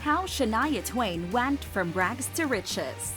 How Shania Twain went from rags to riches.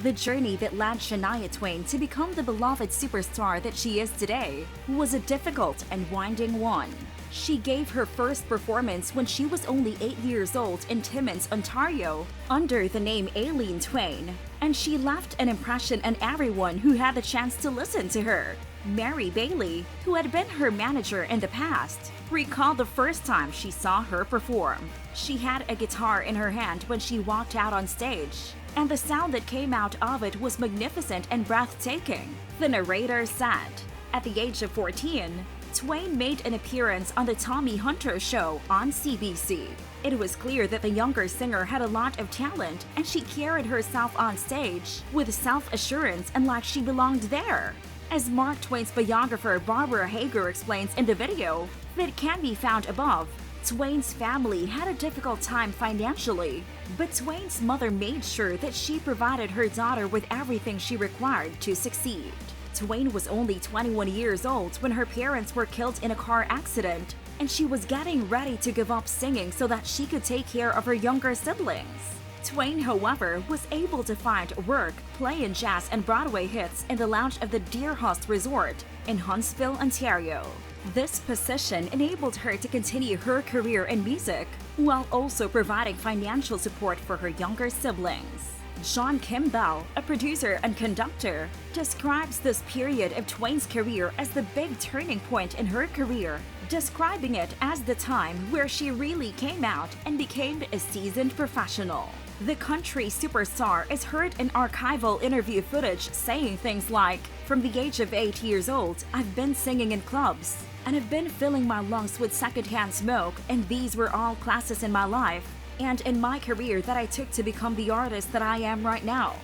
The journey that led Shania Twain to become the beloved superstar that she is today was a difficult and winding one. She gave her first performance when she was only 8 years old in Timmins, Ontario, under the name Aileen Twain, and she left an impression on everyone who had the chance to listen to her. Mary Bailey, who had been her manager in the past, recalled the first time she saw her perform. She had a guitar in her hand when she walked out on stage, and the sound that came out of it was magnificent and breathtaking, the narrator said. At the age of 14, Twain made an appearance on the Tommy Hunter show on CBC. It was clear that the younger singer had a lot of talent, and she carried herself on stage with self-assurance and like she belonged there. As Mark Twain's biographer Barbara Hager explains in the video that can be found above, Twain's family had a difficult time financially, but Twain's mother made sure that she provided her daughter with everything she required to succeed. Twain was only 21 years old when her parents were killed in a car accident, and she was getting ready to give up singing so that she could take care of her younger siblings. Twain, however, was able to find work playing jazz and Broadway hits in the lounge of the Deerhurst Resort in Huntsville, Ontario. This position enabled her to continue her career in music, while also providing financial support for her younger siblings. John Kimball, a producer and conductor, describes this period of Twain's career as the big turning point in her career, describing it as the time where she really came out and became a seasoned professional. The country superstar is heard in archival interview footage saying things like, "From the age of 8 years old, I've been singing in clubs, and have been filling my lungs with secondhand smoke, and these were all classes in my life and in my career that I took to become the artist that I am right now."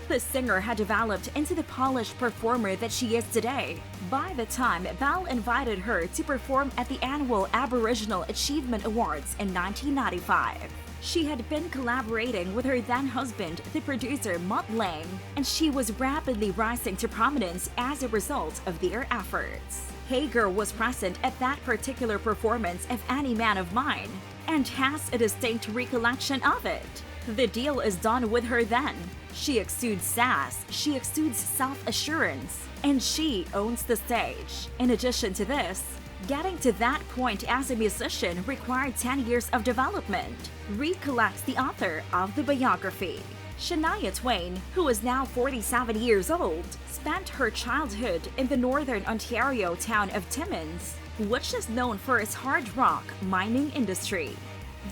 The singer had developed into the polished performer that she is today by the time Bell invited her to perform at the annual Aboriginal Achievement Awards in 1995. She had been collaborating with her then-husband, the producer Mutt Lange, and she was rapidly rising to prominence as a result of their efforts. Hager was present at that particular performance of Any Man of Mine and has a distinct recollection of it. The deal is done with her then. She exudes sass, she exudes self-assurance, and she owns the stage. In addition to this, getting to that point as a musician required 10 years of development, recollects the author of the biography. Shania Twain, who is now 47 years old, spent her childhood in the northern Ontario town of Timmins, which is known for its hard rock mining industry.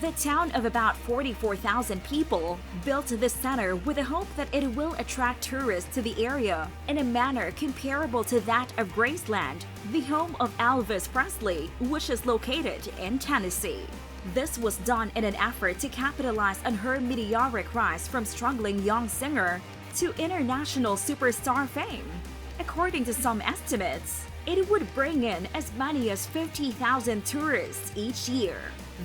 The town of about 44,000 people built this center with the hope that it will attract tourists to the area in a manner comparable to that of Graceland, the home of Elvis Presley, which is located in Tennessee. This was done in an effort to capitalize on her meteoric rise from struggling young singer to international superstar fame. According to some estimates, it would bring in as many as 50,000 tourists each year.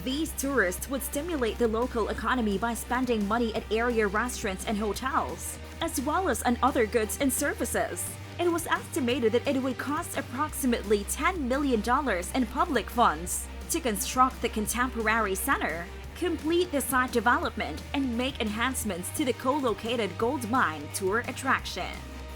These tourists would stimulate the local economy by spending money at area restaurants and hotels, as well as on other goods and services. It was estimated that it would cost approximately $10 million in public funds to construct the contemporary center, complete the site development, and make enhancements to the co-located gold mine tour attraction.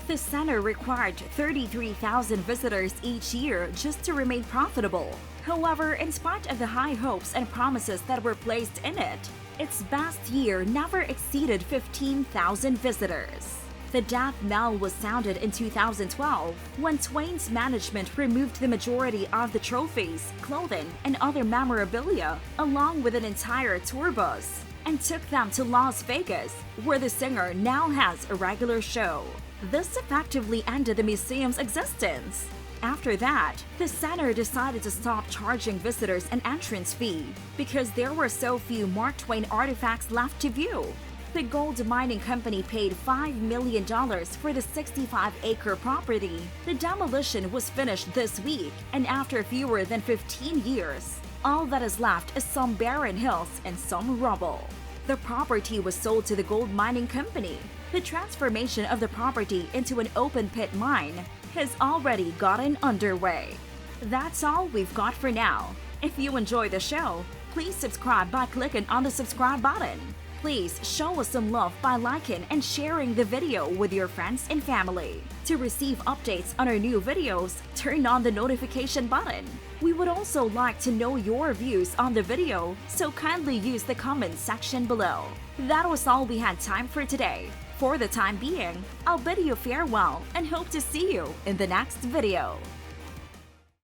The center required 33,000 visitors each year just to remain profitable. However, in spite of the high hopes and promises that were placed in it, its best year never exceeded 15,000 visitors. The death knell was sounded in 2012 when Twain's management removed the majority of the trophies, clothing, and other memorabilia, along with an entire tour bus, and took them to Las Vegas, where the singer now has a regular show. This effectively ended the museum's existence. After that, the center decided to stop charging visitors an entrance fee because there were so few Mark Twain artifacts left to view. The gold mining company paid $5 million for the 65-acre property. The demolition was finished this week, and after fewer than 15 years, all that is left is some barren hills and some rubble. The property was sold to the gold mining company. The transformation of the property into an open-pit mine has already gotten underway. That's all we've got for now. If you enjoy the show, please subscribe by clicking on the subscribe button. Please show us some love by liking and sharing the video with your friends and family. To receive updates on our new videos, turn on the notification button. We would also like to know your views on the video, so kindly use the comment section below. That was all we had time for today. For the time being, I'll bid you farewell and hope to see you in the next video.